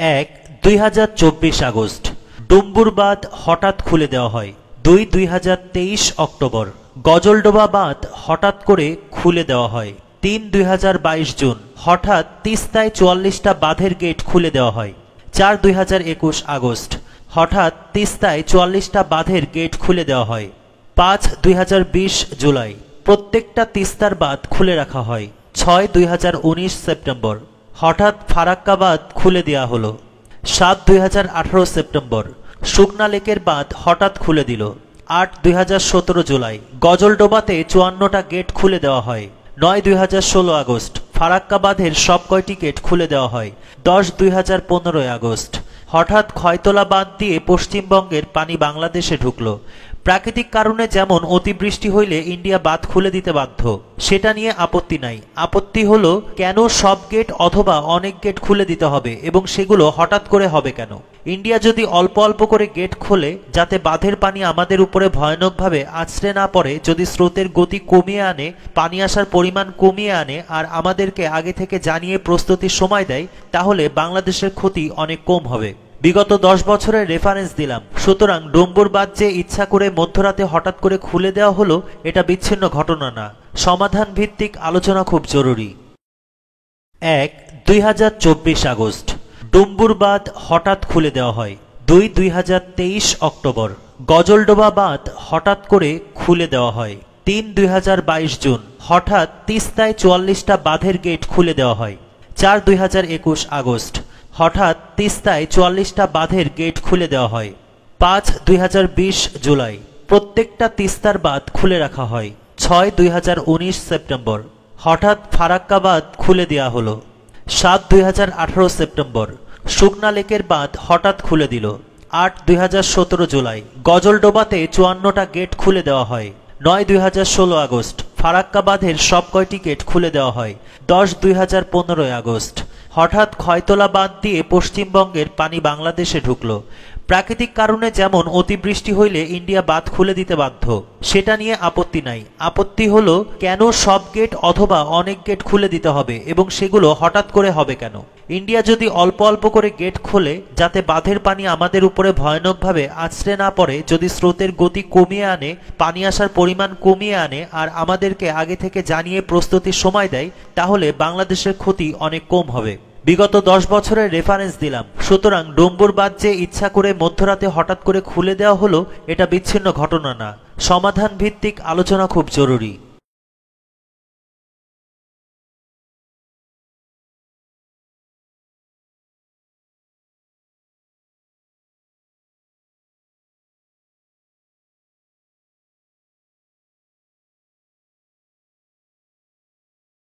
এক ২০২৪ আগস্ট ডুম্বুর বাঁধ হঠাৎ খুলে দেওয়া হয়। ২০২৩ অক্টোবর গজলডোবা বাঁধ হঠাৎ করে খুলে দেওয়া হয়। ৩ জুন হঠাৎ তিস্তায় ৪৪টা বাঁধের গেট খুলে দেওয়া হয়। ২০২১ আগস্ট হঠাৎ তিস্তায় ৪৪টা বাঁধের গেট খুলে দেওয়া হয়। ২০২০ জুলাই প্রত্যেকটা তিস্তার বাঁধ খুলে রাখা হয়। ২০১৯ সেপ্টেম্বর হঠাৎ ফারাক্কা বাঁধ খুলে দেওয়া হলো। ২০১৮ সেপ্টেম্বর শুকনা লেকের বাঁধ হঠাৎ খুলে দিল। ২০১৭ জুলাই গজলডোবাতে ৫৪টা গেট খুলে দেওয়া হয়। ২০১৬ আগস্ট ফারাক্কা বাঁধের সব কয়টি গেট খুলে দেওয়া হয়। ২০১৫ আগস্ট হঠাৎ খয়তলা বাঁধ দিয়ে পশ্চিমবঙ্গের পানি বাংলাদেশে ঢুকলো। প্রাকৃতিক কারণে যেমন অতিবৃষ্টি হইলে ইন্ডিয়া বাঁধ খুলে দিতে বাধ্য, সেটা নিয়ে আপত্তি নাই। আপত্তি হলো কেন সব গেট অথবা অনেক গেট খুলে দিতে হবে এবং সেগুলো হঠাৎ করে হবে কেন? ইন্ডিয়া যদি অল্প অল্প করে গেট খোলে যাতে বাঁধের পানি আমাদের উপরে ভয়ানকভাবে আছড়ে না পড়ে, যদি স্রোতের গতি কমিয়ে আনে, পানি আসার পরিমাণ কমিয়ে আনে আর আমাদেরকে আগে থেকে জানিয়ে প্রস্তুতির সময় দেয়, তাহলে বাংলাদেশের ক্ষতি অনেক কম হবে। বিগত ১০ বছরের রেফারেন্স দিলাম। সুতরাং ডুম্বুর বাঁধ যে ইচ্ছা করে মধ্যরাতে হঠাৎ করে খুলে দেওয়া হলো, এটা বিচ্ছিন্ন ঘটনা না। সমাধান ভিত্তিক আলোচনা খুব জরুরি। ১ ২০২৪ আগস্ট ডুম্বুর বাঁধ হঠাৎ খুলে দেওয়া হয়। ২০২৩ অক্টোবর গজলডোবা বাঁধ হঠাৎ করে খুলে দেওয়া হয়। ৩ জুন হঠাৎ তিস্তায় ৪৪টা বাঁধের গেট খুলে দেওয়া হয়। ২০২১ আগস্ট হঠাৎ তিস্তায় ৪৪টা বাঁধের গেট খুলে দেওয়া হয়। ২০২০ জুলাই প্রত্যেকটা তিস্তার বাঁধ খুলে রাখা হয়। ২০১৯ সেপ্টেম্বর হঠাৎ ফারাক্কা বাঁধ খুলে দেওয়া হলো। ২০১৮ সেপ্টেম্বর শুকনা লেকের বাঁধ হঠাৎ খুলে দিল। ২০১৭ জুলাই গজলডোবাতে ৫৪টা গেট খুলে দেওয়া হয়। ২০১৬ আগস্ট ফারাক্কা বাঁধের সব কয়টি গেট খুলে দেওয়া হয়। ২০১৫ আগস্ট হঠাৎ খয়তলা বাঁধ দিয়ে পশ্চিমবঙ্গের পানি বাংলাদেশে ঢুকলো। প্রাকৃতিক কারণে যেমন অতিবৃষ্টি হইলে ইন্ডিয়া বাঁধ খুলে দিতে বাধ্য, সেটা নিয়ে আপত্তি নাই। আপত্তি হলো কেন সব গেট অথবা অনেক গেট খুলে দিতে হবে এবং সেগুলো হঠাৎ করে হবে কেন? ইন্ডিয়া যদি অল্প অল্প করে গেট খোলে যাতে বাঁধের পানি আমাদের উপরে ভয়ানকভাবে আছড়ে না পড়ে, যদি স্রোতের গতি কমিয়ে আনে, পানি আসার পরিমাণ কমিয়ে আনে আর আমাদেরকে আগে থেকে জানিয়ে প্রস্তুতির সময় দেয়, তাহলে বাংলাদেশের ক্ষতি অনেক কম হবে। বিগত ১০ বছরের রেফারেন্স দিলাম। সুতরাং ডুম্বুর বাঁধ যে ইচ্ছা করে মধ্যরাতে হঠাৎ করে খুলে দেওয়া হলো, এটা বিচ্ছিন্ন ঘটনা না। সমাধান ভিত্তিক আলোচনা খুব জরুরি।